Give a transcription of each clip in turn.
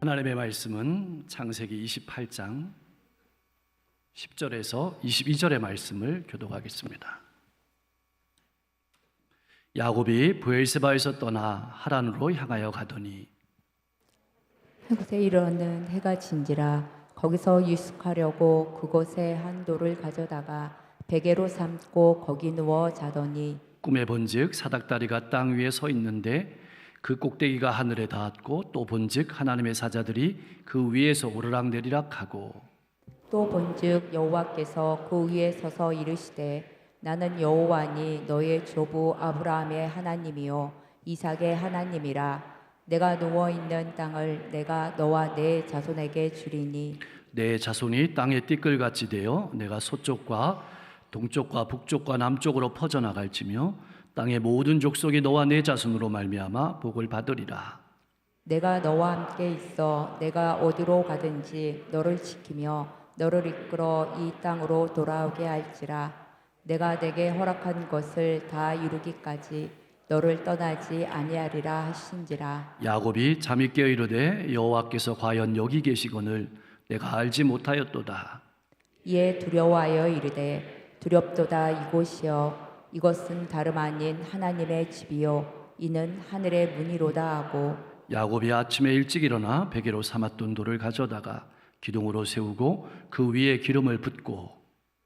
하나님의 말씀은 창세기 28장 10절에서 22절의 말씀을 교독하겠습니다. 야곱이 브엘세바에서 떠나 하란으로 향하여 가더니 그곳에 이르러는 해가 진지라 거기서 유숙하려고 그곳에 한 돌을 가져다가 베개로 삼고 거기 누워 자더니 꿈에 본즉 사닥다리가 땅 위에 서 있는데 그 꼭대기가 하늘에 닿았고 또 본즉 하나님의 사자들이 그 위에서 오르락내리락 하고 또 본즉 여호와께서 그 위에 서서 이르시되 나는 여호와니 너의 조부 아브라함의 하나님이요 이삭의 하나님이라. 내가 누워 있는 땅을 내가 너와 내 자손에게 주리니 내 자손이 땅의 띠끌같이 되어 내가 서쪽과 동쪽과 북쪽과 남쪽으로 퍼져나갈지며 땅의 모든 족속이 너와 내 자손으로 말미암아 복을 받으리라. 내가 너와 함께 있어 내가 어디로 가든지 너를 지키며 너를 이끌어 이 땅으로 돌아오게 할지라. 내가 내게 허락한 것을 다 이루기까지 너를 떠나지 아니하리라 하신지라. 야곱이 잠이 깨어 이르되 여호와께서 과연 여기 계시거늘 내가 알지 못하였도다. 이에 두려워하여 이르되 두렵도다 이곳이여 이것은 다름 아닌 하나님의 집이요 이는 하늘의 문이로다 하고 야곱이 아침에 일찍 일어나 베개로 삼았던 돌을 가져다가 기둥으로 세우고 그 위에 기름을 붓고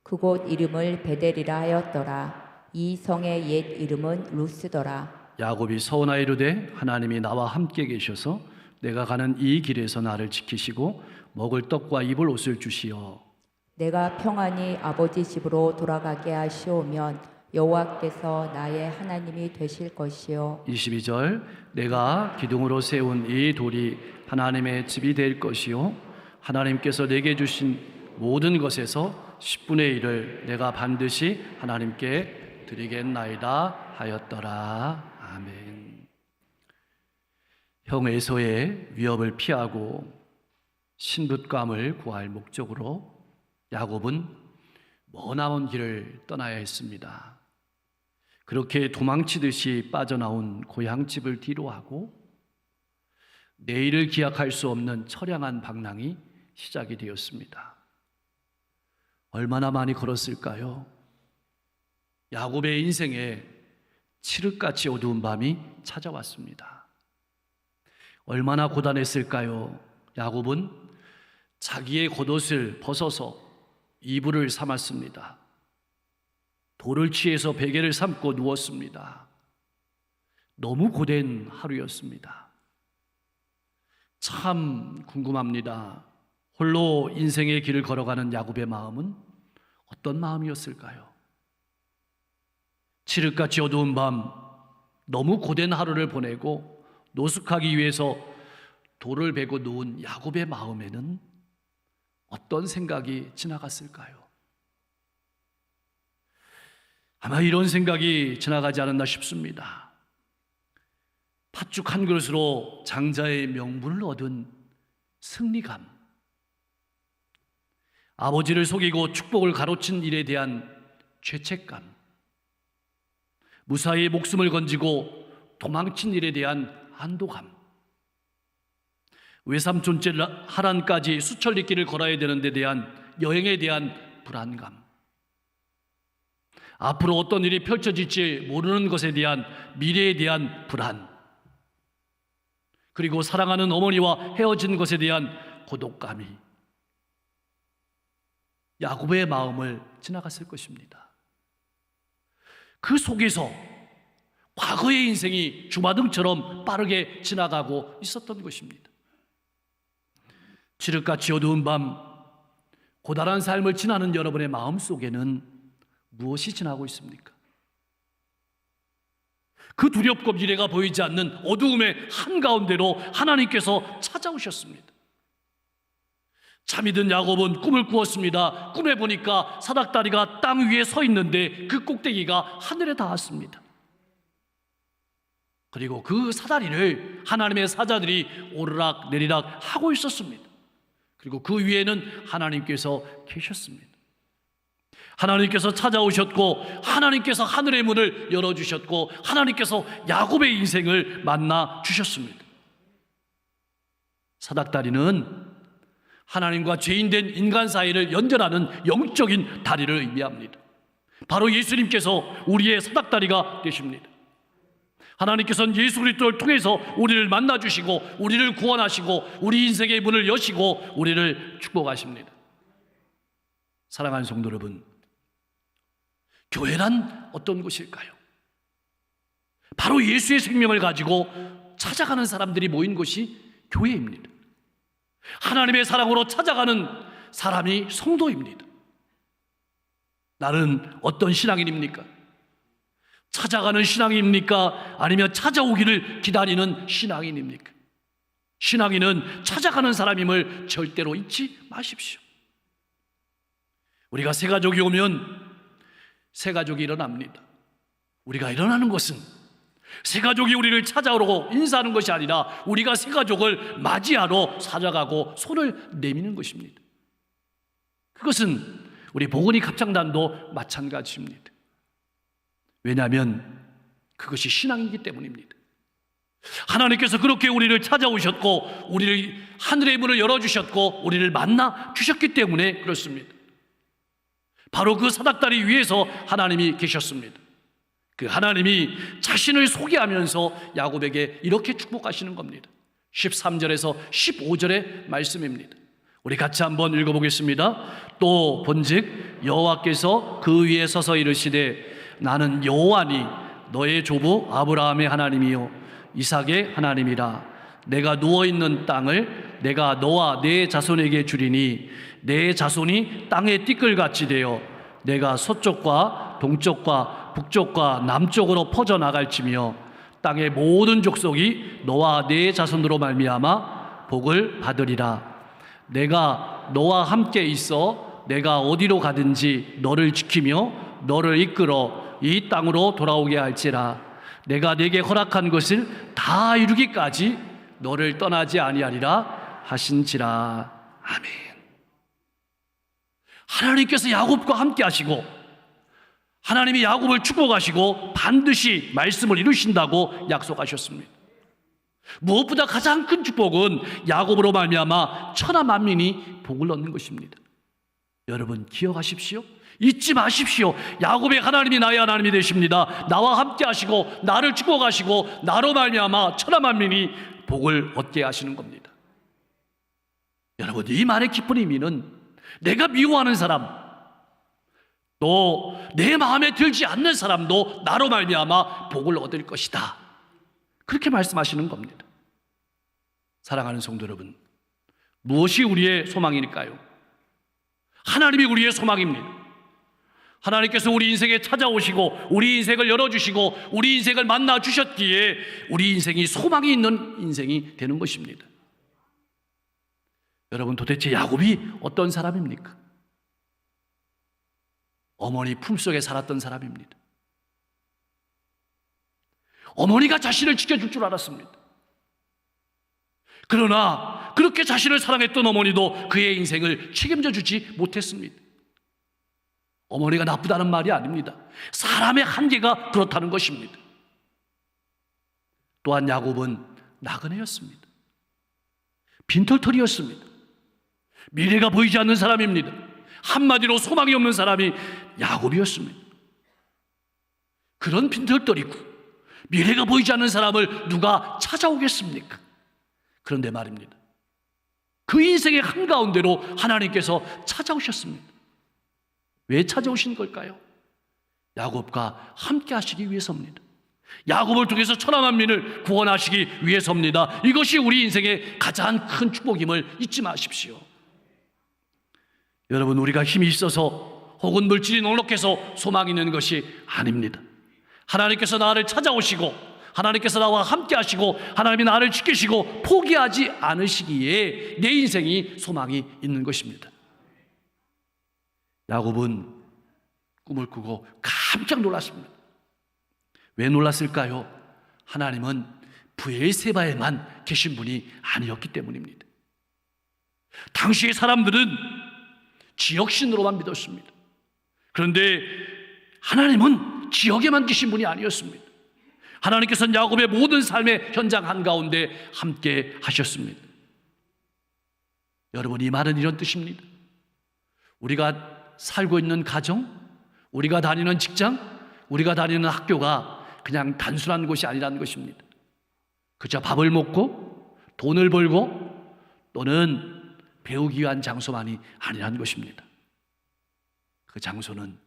그곳 이름을 베델이라 하였더라. 이 성의 옛 이름은 루스더라. 야곱이 서원하여 이르되 하나님이 나와 함께 계셔서 내가 가는 이 길에서 나를 지키시고 먹을 떡과 입을 옷을 주시어 내가 평안히 아버지 집으로 돌아가게 하시오면 여호와께서 나의 하나님이 되실 것이요 22절 내가 기둥으로 세운 이 돌이 하나님의 집이 될 것이요 하나님께서 내게 주신 모든 것에서 10분의 1을 내가 반드시 하나님께 드리겠나이다 하였더라. 아멘. 형 에서의 위협을 피하고 신붓감을 구할 목적으로 야곱은 머나먼 길을 떠나야 했습니다. 그렇게 도망치듯이 빠져나온 고향집을 뒤로하고 내일을 기약할 수 없는 처량한 방랑이 시작이 되었습니다. 얼마나 많이 걸었을까요? 야곱의 인생에 칠흑같이 어두운 밤이 찾아왔습니다. 얼마나 고단했을까요? 야곱은 자기의 겉옷을 벗어서 이불을 삼았습니다. 돌을 취해서 베개를 삼고 누웠습니다. 너무 고된 하루였습니다. 참 궁금합니다. 홀로 인생의 길을 걸어가는 야곱의 마음은 어떤 마음이었을까요? 칠흑같이 어두운 밤, 너무 고된 하루를 보내고 노숙하기 위해서 돌을 베고 누운 야곱의 마음에는 어떤 생각이 지나갔을까요? 아마 이런 생각이 지나가지 않았나 싶습니다. 팥죽 한 그릇으로 장자의 명분을 얻은 승리감, 아버지를 속이고 축복을 가로챈 일에 대한 죄책감, 무사히 목숨을 건지고 도망친 일에 대한 안도감, 외삼촌째 하란까지 수천리 길을 걸어야 되는 데 대한 여행에 대한 불안감, 앞으로 어떤 일이 펼쳐질지 모르는 것에 대한 미래에 대한 불안, 그리고 사랑하는 어머니와 헤어진 것에 대한 고독감이 야곱의 마음을 지나갔을 것입니다. 그 속에서 과거의 인생이 주마등처럼 빠르게 지나가고 있었던 것입니다. 칠흑같이 어두운 밤, 고단한 삶을 지나는 여러분의 마음 속에는 무엇이 지나고 있습니까? 그 두렵고 미래가 보이지 않는 어두움의 한가운데로 하나님께서 찾아오셨습니다. 잠이 든 야곱은 꿈을 꾸었습니다. 꿈에 보니까 사닥다리가 땅 위에 서 있는데 그 꼭대기가 하늘에 닿았습니다. 그리고 그 사다리를 하나님의 사자들이 오르락 내리락 하고 있었습니다. 그리고 그 위에는 하나님께서 계셨습니다. 하나님께서 찾아오셨고 하나님께서 하늘의 문을 열어주셨고 하나님께서 야곱의 인생을 만나 주셨습니다. 사닥다리는 하나님과 죄인된 인간 사이를 연결하는 영적인 다리를 의미합니다. 바로 예수님께서 우리의 사닥다리가 되십니다. 하나님께서는 예수 그리스도를 통해서 우리를 만나주시고 우리를 구원하시고 우리 인생의 문을 여시고 우리를 축복하십니다. 사랑하는 성도 여러분, 교회란 어떤 곳일까요? 바로 예수의 생명을 가지고 찾아가는 사람들이 모인 곳이 교회입니다. 하나님의 사랑으로 찾아가는 사람이 성도입니다. 나는 어떤 신앙인입니까? 찾아가는 신앙인입니까? 아니면 찾아오기를 기다리는 신앙인입니까? 신앙인은 찾아가는 사람임을 절대로 잊지 마십시오. 우리가 새가족이 오면 새가족이 일어납니다. 우리가 일어나는 것은 새가족이 우리를 찾아오고 인사하는 것이 아니라 우리가 새가족을 맞이하러 찾아가고 손을 내미는 것입니다. 그것은 우리 보건이 갑장단도 마찬가지입니다. 왜냐하면 그것이 신앙이기 때문입니다. 하나님께서 그렇게 우리를 찾아오셨고 우리를 하늘의 문을 열어주셨고 우리를 만나 주셨기 때문에 그렇습니다. 바로 그 사닥다리 위에서 하나님이 계셨습니다. 그 하나님이 자신을 소개하면서 야곱에게 이렇게 축복하시는 겁니다. 13절에서 15절의 말씀입니다. 우리 같이 한번 읽어보겠습니다. 또 본즉 여호와께서 그 위에 서서 이르시되 나는 여호와니 너의 조부 아브라함의 하나님이요 이삭의 하나님이라. 내가 누워있는 땅을 내가 너와 내 자손에게 주리니 내 자손이 땅의 띠끌같이 되어 내가 서쪽과 동쪽과 북쪽과 남쪽으로 퍼져나갈지며 땅의 모든 족속이 너와 내 자손으로 말미암아 복을 받으리라. 내가 너와 함께 있어 내가 어디로 가든지 너를 지키며 너를 이끌어 이 땅으로 돌아오게 할지라. 내가 네게 허락한 것을 다 이루기까지 너를 떠나지 아니하리라 하신지라. 아멘. 하나님께서 야곱과 함께 하시고 하나님이 야곱을 축복하시고 반드시 말씀을 이루신다고 약속하셨습니다. 무엇보다 가장 큰 축복은 야곱으로 말미암아 천하 만민이 복을 얻는 것입니다. 여러분 기억하십시오. 잊지 마십시오. 야곱의 하나님이 나의 하나님이 되십니다. 나와 함께 하시고 나를 축복하시고 나로 말미암아 천하 만민이 복을 얻게 하시는 겁니다. 여러분 이 말의 깊은 의미는 내가 미워하는 사람 또 내 마음에 들지 않는 사람도 나로 말미암아 복을 얻을 것이다. 그렇게 말씀하시는 겁니다. 사랑하는 성도 여러분, 무엇이 우리의 소망일까요? 하나님이 우리의 소망입니다. 하나님께서 우리 인생에 찾아오시고 우리 인생을 열어주시고 우리 인생을 만나 주셨기에 우리 인생이 소망이 있는 인생이 되는 것입니다. 여러분 도대체 야곱이 어떤 사람입니까? 어머니 품속에 살았던 사람입니다. 어머니가 자신을 지켜줄 줄 알았습니다. 그러나 그렇게 자신을 사랑했던 어머니도 그의 인생을 책임져 주지 못했습니다. 어머니가 나쁘다는 말이 아닙니다. 사람의 한계가 그렇다는 것입니다. 또한 야곱은 나그네였습니다. 빈털털이었습니다. 미래가 보이지 않는 사람입니다. 한마디로 소망이 없는 사람이 야곱이었습니다. 그런 빈털터리고 미래가 보이지 않는 사람을 누가 찾아오겠습니까? 그런데 말입니다. 그 인생의 한가운데로 하나님께서 찾아오셨습니다. 왜 찾아오신 걸까요? 야곱과 함께 하시기 위해서입니다. 야곱을 통해서 천하 만민을 구원하시기 위해서입니다. 이것이 우리 인생의 가장 큰 축복임을 잊지 마십시오. 여러분 우리가 힘이 있어서 혹은 물질이 넉넉해서 소망이 있는 것이 아닙니다. 하나님께서 나를 찾아오시고 하나님께서 나와 함께 하시고 하나님이 나를 지키시고 포기하지 않으시기에 내 인생이 소망이 있는 것입니다. 야곱은 꿈을 꾸고 깜짝 놀랐습니다. 왜 놀랐을까요? 하나님은 브엘세바에만 계신 분이 아니었기 때문입니다. 당시의 사람들은 지역신으로만 믿었습니다. 그런데 하나님은 지역에만 계신 분이 아니었습니다. 하나님께서는 야곱의 모든 삶의 현장 한가운데 함께 하셨습니다. 여러분, 이 말은 이런 뜻입니다. 우리가 살고 있는 가정, 우리가 다니는 직장, 우리가 다니는 학교가 그냥 단순한 곳이 아니라는 것입니다. 그저 밥을 먹고 돈을 벌고 또는 배우기 위한 장소만이 아니라는 것입니다. 그 장소는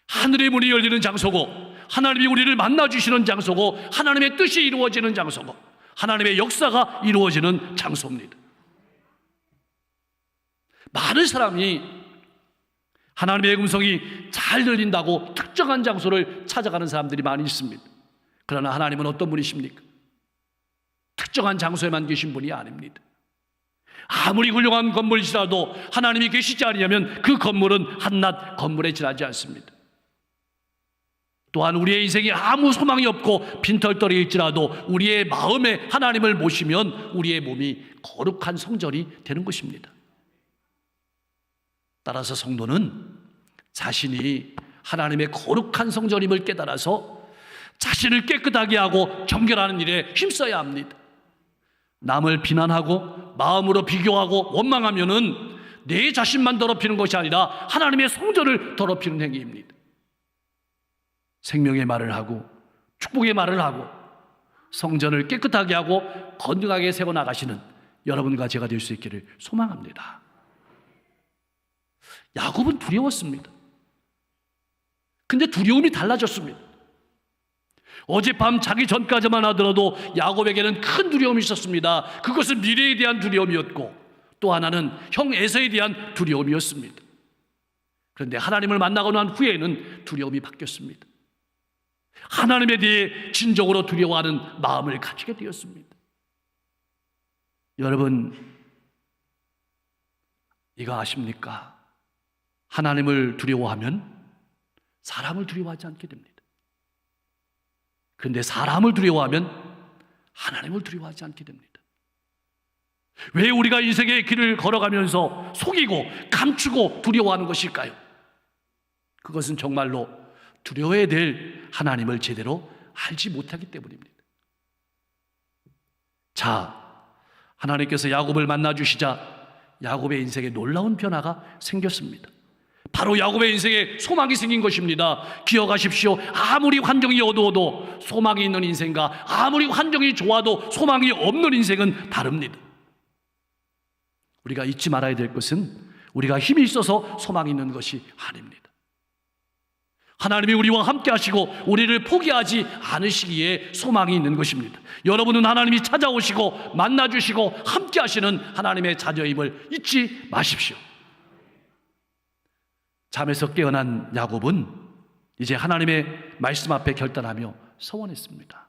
하늘의 문이 열리는 장소고, 하나님이 우리를 만나주시는 장소고, 하나님의 뜻이 이루어지는 장소고, 하나님의 역사가 이루어지는 장소입니다. 많은 사람이 하나님의 음성이 잘 들린다고 특정한 장소를 찾아가는 사람들이 많이 있습니다. 그러나 하나님은 어떤 분이십니까? 특정한 장소에만 계신 분이 아닙니다. 아무리 훌륭한 건물이라도 하나님이 계시지 않으면 그 건물은 한낱 건물에 지나지 않습니다. 또한 우리의 인생에 아무 소망이 없고 빈털터리일지라도 우리의 마음에 하나님을 모시면 우리의 몸이 거룩한 성전이 되는 것입니다. 따라서 성도는 자신이 하나님의 거룩한 성전임을 깨달아서 자신을 깨끗하게 하고 정결하는 일에 힘써야 합니다. 남을 비난하고 마음으로 비교하고 원망하면은 내 자신만 더럽히는 것이 아니라 하나님의 성전을 더럽히는 행위입니다. 생명의 말을 하고 축복의 말을 하고 성전을 깨끗하게 하고 건강하게 세워나가시는 여러분과 제가 될 수 있기를 소망합니다. 야곱은 두려웠습니다. 근데 두려움이 달라졌습니다. 어젯밤 자기 전까지만 하더라도 야곱에게는 큰 두려움이 있었습니다. 그것은 미래에 대한 두려움이었고 또 하나는 형 에서에 대한 두려움이었습니다. 그런데 하나님을 만나고 난 후에는 두려움이 바뀌었습니다. 하나님에 대해 진정으로 두려워하는 마음을 가지게 되었습니다. 여러분, 이거 아십니까? 하나님을 두려워하면 사람을 두려워하지 않게 됩니다. 그런데 사람을 두려워하면 하나님을 두려워하지 않게 됩니다. 왜 우리가 인생의 길을 걸어가면서 속이고 감추고 두려워하는 것일까요? 그것은 정말로 두려워야 될 하나님을 제대로 알지 못하기 때문입니다. 자, 하나님께서 야곱을 만나주시자 야곱의 인생에 놀라운 변화가 생겼습니다. 바로 야곱의 인생에 소망이 생긴 것입니다. 기억하십시오. 아무리 환경이 어두워도 소망이 있는 인생과 아무리 환경이 좋아도 소망이 없는 인생은 다릅니다. 우리가 잊지 말아야 될 것은 우리가 힘이 있어서 소망이 있는 것이 아닙니다. 하나님이 우리와 함께 하시고 우리를 포기하지 않으시기에 소망이 있는 것입니다. 여러분은 하나님이 찾아오시고 만나주시고 함께 하시는 하나님의 자녀임을 잊지 마십시오. 잠에서 깨어난 야곱은 이제 하나님의 말씀 앞에 결단하며 서원했습니다.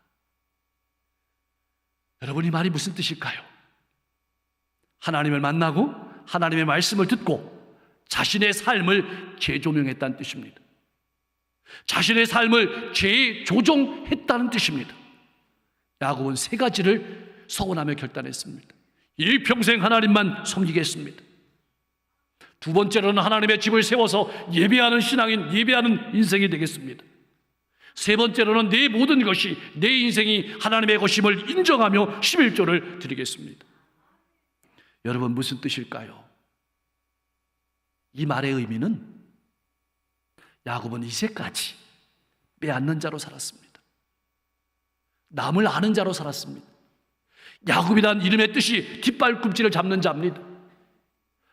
여러분, 이 말이 무슨 뜻일까요? 하나님을 만나고 하나님의 말씀을 듣고 자신의 삶을 재조명했다는 뜻입니다. 자신의 삶을 재조정했다는 뜻입니다. 야곱은 세 가지를 서원하며 결단했습니다. 일평생 하나님만 섬기겠습니다. 두 번째로는 하나님의 집을 세워서 예배하는 신앙인, 예배하는 인생이 되겠습니다. 세 번째로는 내 모든 것이, 내 인생이 하나님의 것임을 인정하며 11조를 드리겠습니다. 여러분, 무슨 뜻일까요? 이 말의 의미는 야곱은 이제까지 빼앗는 자로 살았습니다. 남을 아는 자로 살았습니다. 야곱이란 이름의 뜻이 뒷발꿈치를 잡는 자입니다.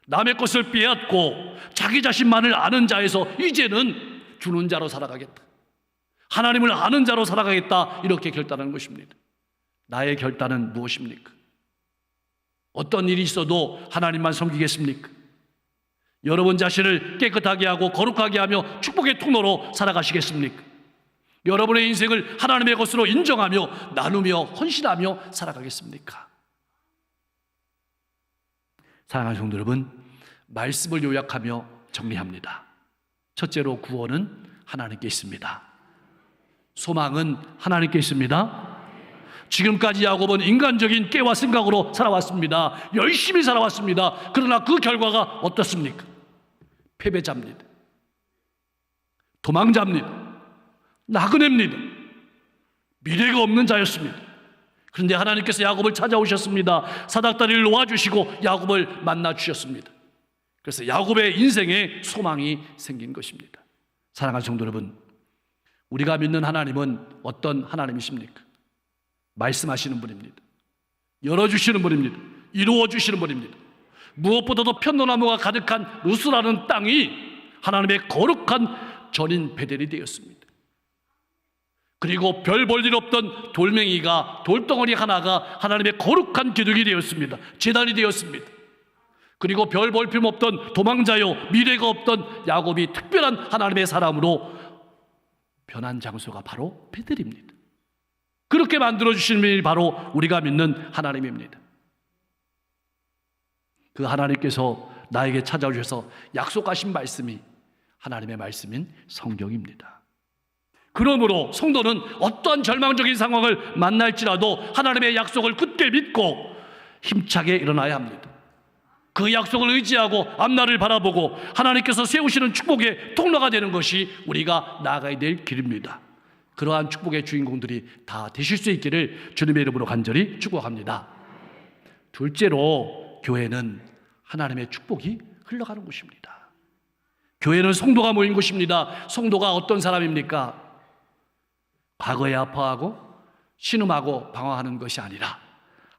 남의 것을 빼앗고 자기 자신만을 아는 자에서 이제는 주는 자로 살아가겠다. 하나님을 아는 자로 살아가겠다. 이렇게 결단한 것입니다. 나의 결단은 무엇입니까? 어떤 일이 있어도 하나님만 섬기겠습니까? 여러분 자신을 깨끗하게 하고 거룩하게 하며 축복의 통로로 살아가시겠습니까? 여러분의 인생을 하나님의 것으로 인정하며 나누며 헌신하며 살아가겠습니까? 사랑하는 성도 여러분, 말씀을 요약하며 정리합니다. 첫째로, 구원은 하나님께 있습니다. 소망은 하나님께 있습니다. 지금까지 야곱은 인간적인 깨와 생각으로 살아왔습니다. 열심히 살아왔습니다. 그러나 그 결과가 어떻습니까? 패배자입니다. 도망자입니다. 나그네입니다. 미래가 없는 자였습니다. 그런데 하나님께서 야곱을 찾아오셨습니다. 사닥다리를 놓아주시고 야곱을 만나주셨습니다. 그래서 야곱의 인생에 소망이 생긴 것입니다. 사랑하는 성도 여러분, 우리가 믿는 하나님은 어떤 하나님이십니까? 말씀하시는 분입니다. 열어주시는 분입니다. 이루어주시는 분입니다. 무엇보다도 편노나무가 가득한 루스라는 땅이 하나님의 거룩한 전인 베델이 되었습니다. 그리고 별 볼 일 없던 돌멩이가, 돌덩어리 하나가 하나님의 거룩한 기둥이 되었습니다. 제단이 되었습니다. 그리고 별 볼 필요 없던 도망자요, 미래가 없던 야곱이 특별한 하나님의 사람으로 변한 장소가 바로 베델입니다. 그렇게 만들어주시는 분이 바로 우리가 믿는 하나님입니다. 그 하나님께서 나에게 찾아오셔서 약속하신 말씀이 하나님의 말씀인 성경입니다. 그러므로 성도는 어떠한 절망적인 상황을 만날지라도 하나님의 약속을 굳게 믿고 힘차게 일어나야 합니다. 그 약속을 의지하고 앞날을 바라보고 하나님께서 세우시는 축복의 통로가 되는 것이 우리가 나아가야 될 길입니다. 그러한 축복의 주인공들이 다 되실 수 있기를 주님의 이름으로 간절히 축복합니다. 둘째로, 교회는 하나님의 축복이 흘러가는 곳입니다. 교회는 성도가 모인 곳입니다. 성도가 어떤 사람입니까? 과거에 아파하고 신음하고 방황하는 것이 아니라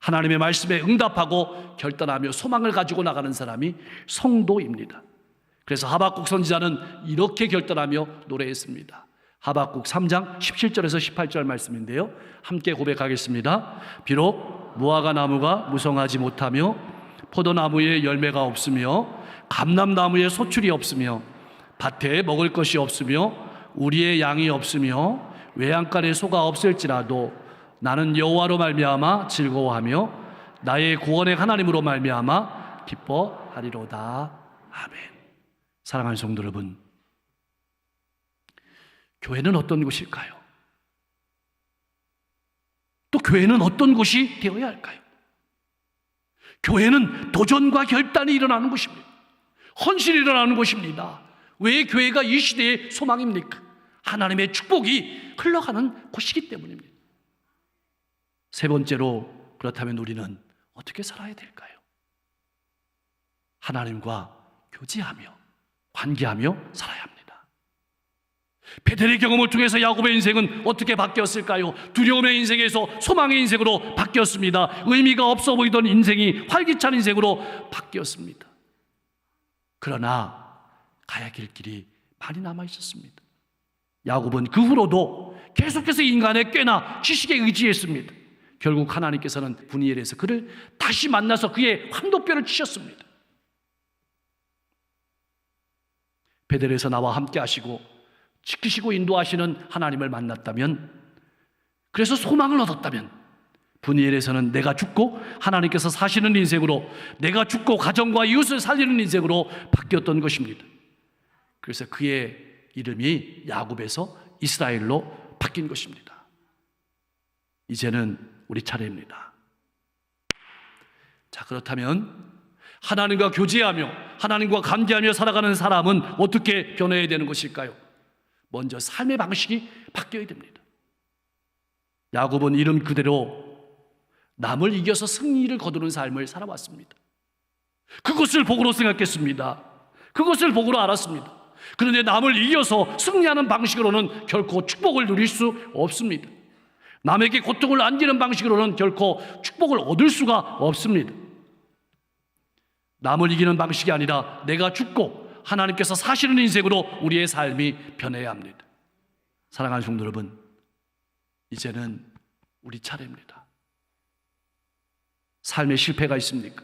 하나님의 말씀에 응답하고 결단하며 소망을 가지고 나가는 사람이 성도입니다. 그래서 하박국 선지자는 이렇게 결단하며 노래했습니다. 하박국 3장 17절에서 18절 말씀인데요, 함께 고백하겠습니다. 비록 무화과 나무가 무성하지 못하며 포도나무에 열매가 없으며 감람나무에 소출이 없으며 밭에 먹을 것이 없으며 우리의 양이 없으며 외양간에 소가 없을지라도 나는 여호와로 말미암아 즐거워하며 나의 구원의 하나님으로 말미암아 기뻐하리로다. 아멘. 사랑하는 성도 여러분, 교회는 어떤 곳일까요? 또 교회는 어떤 곳이 되어야 할까요? 교회는 도전과 결단이 일어나는 곳입니다. 헌신이 일어나는 곳입니다. 왜 교회가 이 시대의 소망입니까? 하나님의 축복이 흘러가는 곳이기 때문입니다. 세 번째로, 그렇다면 우리는 어떻게 살아야 될까요? 하나님과 교제하며 관계하며 살아야 합니다. 베델의 경험을 통해서 야곱의 인생은 어떻게 바뀌었을까요? 두려움의 인생에서 소망의 인생으로 바뀌었습니다. 의미가 없어 보이던 인생이 활기찬 인생으로 바뀌었습니다. 그러나 가야 할 길이 많이 남아 있었습니다. 야곱은 그 후로도 계속해서 인간의 꾀나 지식에 의지했습니다. 결국 하나님께서는 분이엘에서 그를 다시 만나서 그의 황도뼈를 치셨습니다. 베델에서 나와 함께 하시고 지키시고 인도하시는 하나님을 만났다면, 그래서 소망을 얻었다면, 분이엘에서는 내가 죽고 하나님께서 사시는 인생으로, 내가 죽고 가정과 이웃을 살리는 인생으로 바뀌었던 것입니다. 그래서 그의 이름이 야곱에서 이스라엘로 바뀐 것입니다. 이제는 우리 차례입니다. 자, 그렇다면 하나님과 교제하며 하나님과 관계하며 살아가는 사람은 어떻게 변해야 되는 것일까요? 먼저 삶의 방식이 바뀌어야 됩니다. 야곱은 이름 그대로 남을 이겨서 승리를 거두는 삶을 살아왔습니다. 그것을 복으로 생각했습니다. 그것을 복으로 알았습니다. 그런데 남을 이겨서 승리하는 방식으로는 결코 축복을 누릴 수 없습니다. 남에게 고통을 안기는 방식으로는 결코 축복을 얻을 수가 없습니다. 남을 이기는 방식이 아니라 내가 죽고 하나님께서 사시는 인생으로 우리의 삶이 변해야 합니다. 사랑하는 성도 여러분, 이제는 우리 차례입니다. 삶에 실패가 있습니까?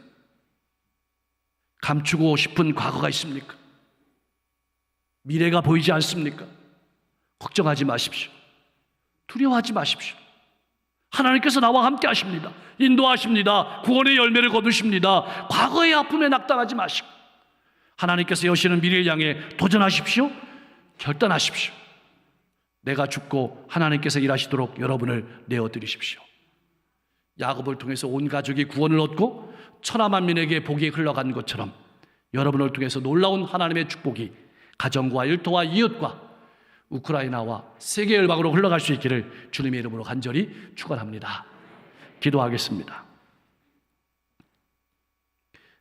감추고 싶은 과거가 있습니까? 미래가 보이지 않습니까? 걱정하지 마십시오. 두려워하지 마십시오. 하나님께서 나와 함께 하십니다. 인도하십니다. 구원의 열매를 거두십니다. 과거의 아픔에 낙담하지 마시고 하나님께서 여시는 미래를 향해 도전하십시오. 결단하십시오. 내가 죽고 하나님께서 일하시도록 여러분을 내어드리십시오. 야곱을 통해서 온 가족이 구원을 얻고 천하만민에게 복이 흘러간 것처럼 여러분을 통해서 놀라운 하나님의 축복이 가정과 일터와 이웃과 우크라이나와 세계 열방으로 흘러갈 수 있기를 주님의 이름으로 간절히 축원합니다. 기도하겠습니다.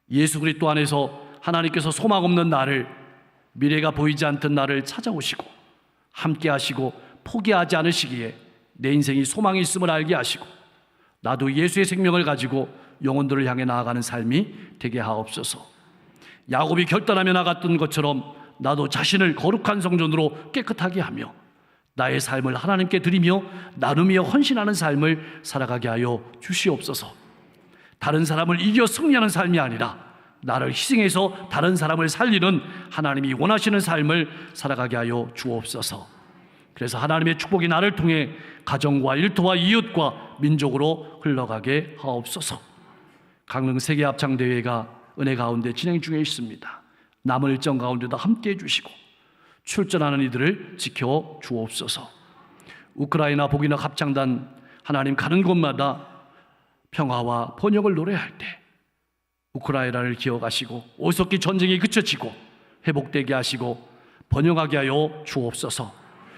예수 그리스도 안에서 하나님께서 소망 없는 나를, 미래가 보이지 않던 나를 찾아오시고 함께 하시고 포기하지 않으시기에 내 인생이 소망이 있음을 알게 하시고 나도 예수의 생명을 가지고 영혼들을 향해 나아가는 삶이 되게 하옵소서. 야곱이 결단하며 나갔던 것처럼 나도 자신을 거룩한 성전으로 깨끗하게 하며 나의 삶을 하나님께 드리며 나누며 헌신하는 삶을 살아가게 하여 주시옵소서. 다른 사람을 이겨 승리하는 삶이 아니라 나를 희생해서 다른 사람을 살리는 하나님이 원하시는 삶을 살아가게 하여 주옵소서. 그래서 하나님의 축복이 나를 통해 가정과 일터와 이웃과 민족으로 흘러가게 하옵소서. 강릉 세계 합창 대회가 은혜 가운데 진행 중에 있습니다. 남은 일정 가운데도 함께해 주시고 출전하는 이들을 지켜 주옵소서. 우크라이나 복인학 합창단 하나님 가는 곳마다 평화와 번영을 노래할 때 우크라이나를 기억하시고 오석기 전쟁이 그쳐지고 회복되게 하시고 번영하게 하여 주옵소서.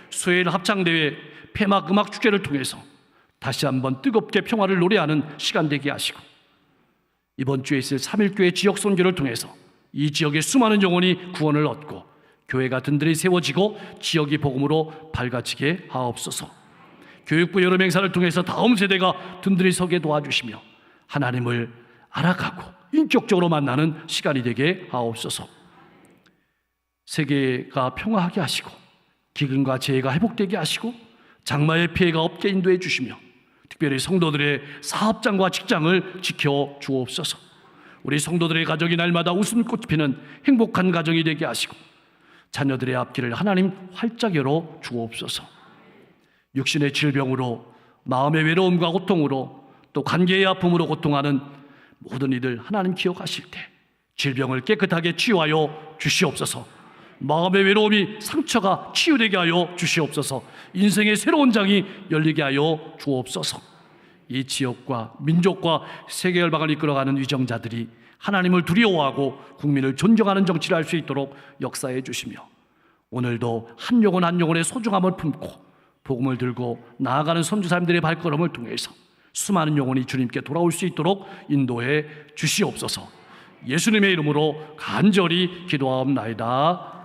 스웨인 합창대회 폐막 음악 축제를 통해서 다시 한번 뜨겁게 평화를 노래하는 시간 되게 하시고 이번 주에 있을 3.1교회 지역 선교를 통해서 이 지역의 수많은 영혼이 구원을 얻고 교회가 든든히 세워지고 지역이 복음으로 밝아지게 하옵소서. 교육부 여러 행사를 통해서 다음 세대가 든든히 서게 도와주시며 하나님을 알아가고 인격적으로 만나는 시간이 되게 하옵소서. 세계가 평화하게 하시고 기근과 재해가 회복되게 하시고 장마의 피해가 없게 인도해 주시며 특별히 성도들의 사업장과 직장을 지켜 주옵소서. 우리 성도들의 가정이 날마다 웃음꽃 피는 행복한 가정이 되게 하시고 자녀들의 앞길을 하나님 활짝 열어 주옵소서. 육신의 질병으로 마음의 외로움과 고통으로 또 관계의 아픔으로 고통하는 모든 이들 하나님 기억하실 때 질병을 깨끗하게 치유하여 주시옵소서. 마음의 외로움이 상처가 치유되게 하여 주시옵소서. 인생의 새로운 장이 열리게 하여 주옵소서. 이 지역과 민족과 세계 열방을 이끌어가는 위정자들이 하나님을 두려워하고 국민을 존경하는 정치를 할 수 있도록 역사해 주시며 오늘도 한 영혼 한 영혼의 소중함을 품고 복음을 들고 나아가는 선지자님들의 발걸음을 통해서 수많은 영혼이 주님께 돌아올 수 있도록 인도해 주시옵소서. 예수님의 이름으로 간절히 기도하옵나이다.